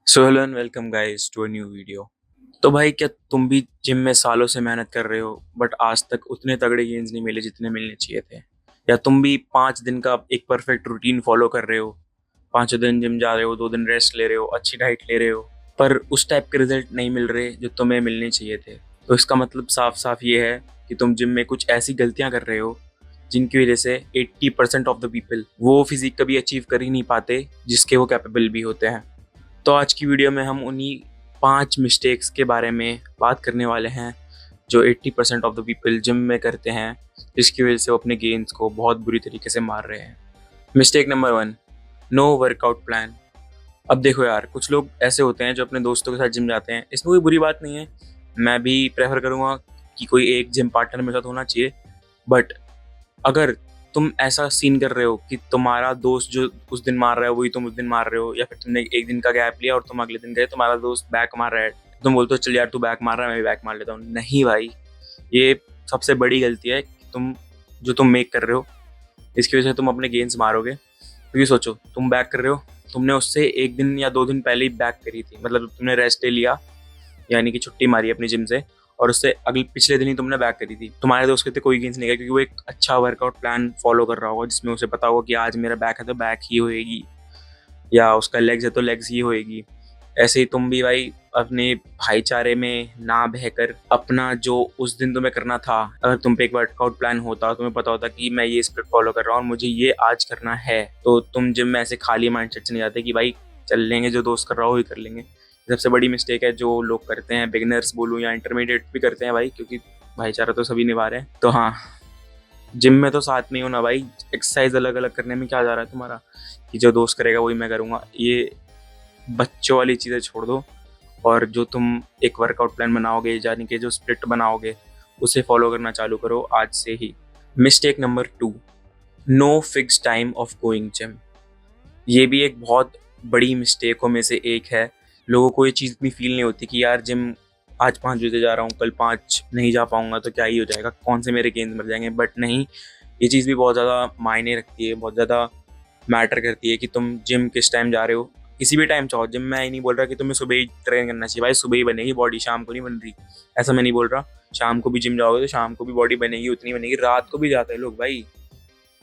So hello and welcome guys to a new video. तो भाई, क्या तुम भी जिम में सालों से मेहनत कर रहे हो बट आज तक उतने तगड़े गेन्स नहीं मिले जितने मिलने चाहिए थे? या तुम भी 5 दिन का एक परफेक्ट रूटीन फॉलो कर रहे हो, 5 दिन जिम जा रहे हो, 2 दिन रेस्ट ले रहे हो, अच्छी डाइट ले रहे हो, पर उस टाइप के रिजल्ट नहीं मिल रहे जो तुम्हें मिलने चाहिए थे? तो इसका मतलब साफ साफ ये है कि तुम जिम में कुछ ऐसी गलतियां कर रहे हो जिनकी वजह से 80% ऑफ द पीपल वो फिजिक कभी अचीव कर ही नहीं पाते जिसके वो कैपेबल भी होते हैं। तो आज की वीडियो में हम उन्हीं 5 मिस्टेक्स के बारे में बात करने वाले हैं जो 80% ऑफ द पीपल जिम में करते हैं, जिसकी वजह से वो अपने गेन्स को बहुत बुरी तरीके से मार रहे हैं। Mistake number 1, no workout plan. अब देखो यार, कुछ लोग ऐसे होते हैं जो अपने दोस्तों के साथ जिम जाते हैं, इसमें कोई बुरी बात नहीं है। मैं भी प्रेफर करूँगा कि कोई एक जिम पार्टनर मेरे साथ होना चाहिए। बट अगर तुम ऐसा सीन कर रहे हो कि तुम्हारा दोस्त जो उस दिन मार रहा है वही तुम उस दिन मार रहे हो, या फिर तुमने एक दिन का गैप लिया और तुम अगले दिन गए, तुम्हारा दोस्त बैक मार रहा है, तुम बोलते हो चल यार तू बैक मार रहा है मैं भी बैक मार लेता हूँ। नहीं भाई, ये सबसे बड़ी गलती है कि तुम मेक कर रहे हो। इसकी वजह से तुम अपने गेंस मारोगे, क्योंकि सोचो तुम बैक कर रहे हो, तुमने उससे एक दिन या 2 दिन पहले ही बैक करी थी, मतलब तुमने रेस्ट ले लिया यानी कि छुट्टी मारी अपनी जिम से, और उससे अगले पिछले दिन ही तुमने बैक करी थी। तुम्हारे दोस्त के कोई गेंस नहीं गया क्योंकि वो एक अच्छा वर्कआउट प्लान फॉलो कर रहा होगा जिसमें उसे पता होगा कि आज मेरा बैक है तो बैक ही होएगी, या उसका लेग्स है तो लेग्स ही होएगी। ऐसे ही तुम भी भाई अपने भाईचारे में ना बहकर अपना जो उस दिन तुम्हें करना था, अगर तुम पे एक वर्कआउट प्लान होता, तुम्हें पता होता कि मैं ये स्प्लिट फॉलो कर रहा हूँ और मुझे ये आज करना है, तो तुम जिम में ऐसे खाली माइंडसेट से नहीं जाते कि भाई चल लेंगे, जो दोस्त कर रहा हो वही कर लेंगे। सबसे बड़ी मिस्टेक है जो लोग करते हैं, बिगिनर्स बोलूँ या इंटरमीडिएट भी करते हैं भाई, क्योंकि भाईचारा तो सभी निभा रहे हैं। तो हाँ, जिम में तो साथ में ही हो ना भाई, एक्सरसाइज अलग अलग करने में क्या जा रहा है तुम्हारा कि जो दोस्त करेगा वही मैं करूँगा। ये बच्चों वाली चीज़ें छोड़ दो, और जो तुम एक वर्कआउट प्लान बनाओगे यानी कि जो स्प्लिट बनाओगे उसे फॉलो करना चालू करो आज से ही। Mistake number 2, no fix time of going gym. ये भी एक बहुत बड़ी मिस्टेकों में से एक है। लोगों को ये चीज़ इतनी फील नहीं होती कि यार जिम आज 5 बजे जा रहा हूँ, कल 5 नहीं जा पाऊंगा तो क्या ही हो जाएगा, कौन से मेरे गेंद मर जाएंगे। बट नहीं, ये चीज़ भी बहुत ज़्यादा मायने रखती है, बहुत ज़्यादा मैटर करती है कि तुम जिम किस टाइम जा रहे हो। किसी भी टाइम चाहो जिम, मैं ये नहीं बोल रहा कि तुम्हें सुबह ही ट्रेन करना चाहिए भाई, सुबह ही बनेगी बॉडी, शाम को नहीं बन रही, ऐसा मैं नहीं बोल रहा। शाम को भी जिम जाओगे तो शाम को भी बॉडी बनेगी, उतनी बनेगी। रात को भी जाते हैं लोग भाई,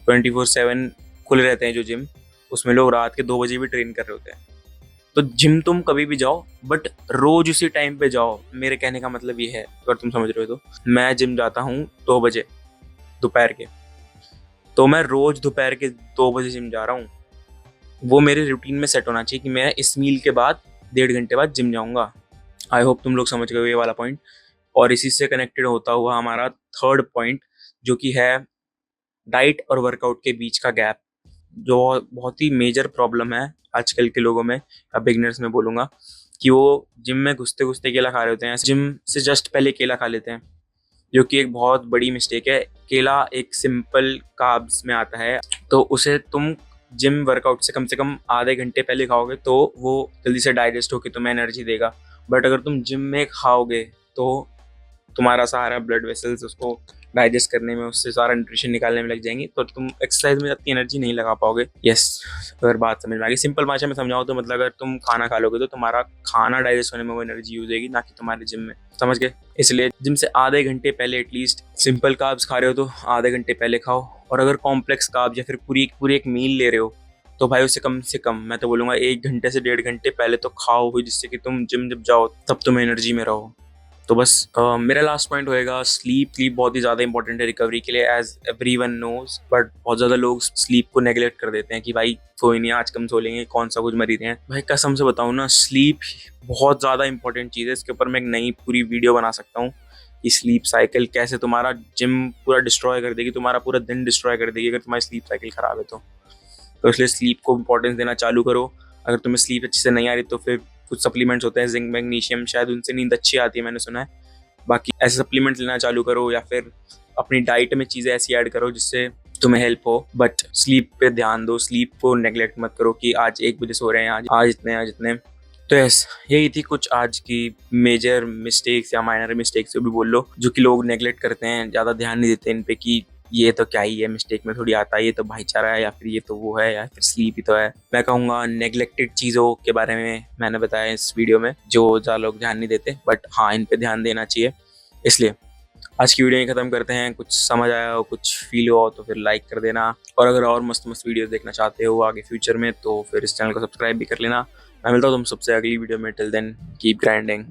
24/7 खुले रहते हैं जो जिम, उसमें लोग रात के 2 बजे भी ट्रेन कर रहे होते हैं। तो जिम तुम कभी भी जाओ बट रोज उसी टाइम पे जाओ। मेरे कहने का मतलब ये है, अगर तुम समझ रहे हो तो, मैं जिम जाता हूँ 2 बजे दोपहर के, तो मैं रोज दोपहर के 2 बजे जिम जा रहा हूँ। वो मेरे रूटीन में सेट होना चाहिए कि मैं इस मील के बाद 1.5 घंटे बाद जिम जाऊँगा। आई होप तुम लोग समझ गए हो ये वाला पॉइंट। और इसी से कनेक्टेड होता हुआ हमारा थर्ड पॉइंट, जो कि है डाइट और वर्कआउट के बीच का गैप, जो बहुत ही मेजर प्रॉब्लम है आजकल के लोगों में, या बिगनर्स में बोलूँगा, कि वो जिम में घुसते घुसते केला खा रहे होते हैं, जिम से जस्ट पहले केला खा लेते हैं, जो कि एक बहुत बड़ी मिस्टेक है। केला एक सिंपल कार्ब्स में आता है, तो उसे तुम जिम वर्कआउट से कम आधे घंटे पहले खाओगे तो वो जल्दी से डाइजेस्ट होकर तुम्हें एनर्जी देगा। बट अगर तुम जिम में खाओगे तो तुम्हारा सारा ब्लड वेसल्स उसको डाइजेस्ट करने में, उससे सारा न्यूट्रिशन निकालने में लग जाएंगी, तो तुम एक्सरसाइज में इतनी एनर्जी नहीं लगा पाओगे। यस, अगर बात समझ में आ गई, सिंपल भाषा में समझाओ तो मतलब अगर तुम खाना खा लोगे तो तुम्हारा खाना डाइजेस्ट होने में वो एनर्जी यूज होगी, ना कि तुम्हारे जिम में। समझ गए? इसलिए जिम से आधे घंटे पहले एटलीस्ट, सिंपल कार्ब्स खा रहे हो तो आधे घंटे पहले खाओ, और अगर कॉम्प्लेक्स कार्ब्स या फिर पूरी एक मील ले रहे हो तो भाई उसे कम से कम मैं तो बोलूँगा 1 घंटे से 1.5 घंटे पहले तो खाओ ही, जिससे कि तुम जिम जब जाओ तब तुम एनर्जी में रहो। तो बस मेरा लास्ट पॉइंट होएगा स्लीप। स्लीप बहुत ही ज़्यादा इंपॉर्टेंट है रिकवरी के लिए, एज एवरीवन नोज, बट बहुत ज़्यादा लोग स्लीप को नेगलेक्ट कर देते हैं कि भाई कोई नहीं, आज कम सो लेंगे, कौन सा कुछ मरीज हैं। भाई कसम से बताऊँ ना, स्लीप बहुत ज़्यादा इंपॉर्टेंट चीज़ है। इसके ऊपर मैं एक नई पूरी वीडियो बना सकता हूँ कि स्लीप साइकिल कैसे तुम्हारा जिम पूरा डिस्ट्रॉय कर देगी, तुम्हारा पूरा दिन डिस्ट्रॉय कर देगी अगर तुम्हारी स्लीप साइकिल खराब है तो इसलिए स्लीप को इंपॉर्टेंस देना चालू करो। अगर तुम्हें स्लीप अच्छे से नहीं आ रही तो फिर कुछ सप्लीमेंट्स होते हैं, जिंक, मैग्नीशियम, शायद उनसे नींद अच्छी आती है, मैंने सुना है। बाकी ऐसे सप्लीमेंट्स लेना चालू करो, या फिर अपनी डाइट में चीज़ें ऐसी ऐड करो जिससे तुम्हें हेल्प हो। बट स्लीप पे ध्यान दो, स्लीप को नेग्लेक्ट मत करो कि आज 1 बजे सो रहे हैं, आज इतने। तो यस, यही थी कुछ आज की मेजर मिस्टेक्स या माइनर मिस्टेक्स भी बोल लो, जो कि लोग नेग्लेक्ट करते हैं, ज़्यादा ध्यान नहीं देते इन पे कि ये तो क्या ही है, मिस्टेक में थोड़ी आता है, ये तो भाईचारा है, या फिर ये तो वो है, या फिर स्लीप ही तो है। मैं कहूँगा नेग्लेक्टेड चीज़ों के बारे में मैंने बताया इस वीडियो में, जो ज़्यादा लोग ध्यान नहीं देते, बट हाँ इन पे ध्यान देना चाहिए। इसलिए आज की वीडियो ही खत्म करते हैं। कुछ समझ आया हो, कुछ फील हुआ हो तो फिर लाइक कर देना, और अगर और मस्त मस्त वीडियो देखना चाहते हो आगे फ्यूचर में तो फिर इस चैनल को सब्सक्राइब भी कर लेना। मैं मिलता हूँ तुम सबसे अगली वीडियो में। Till then keep grinding.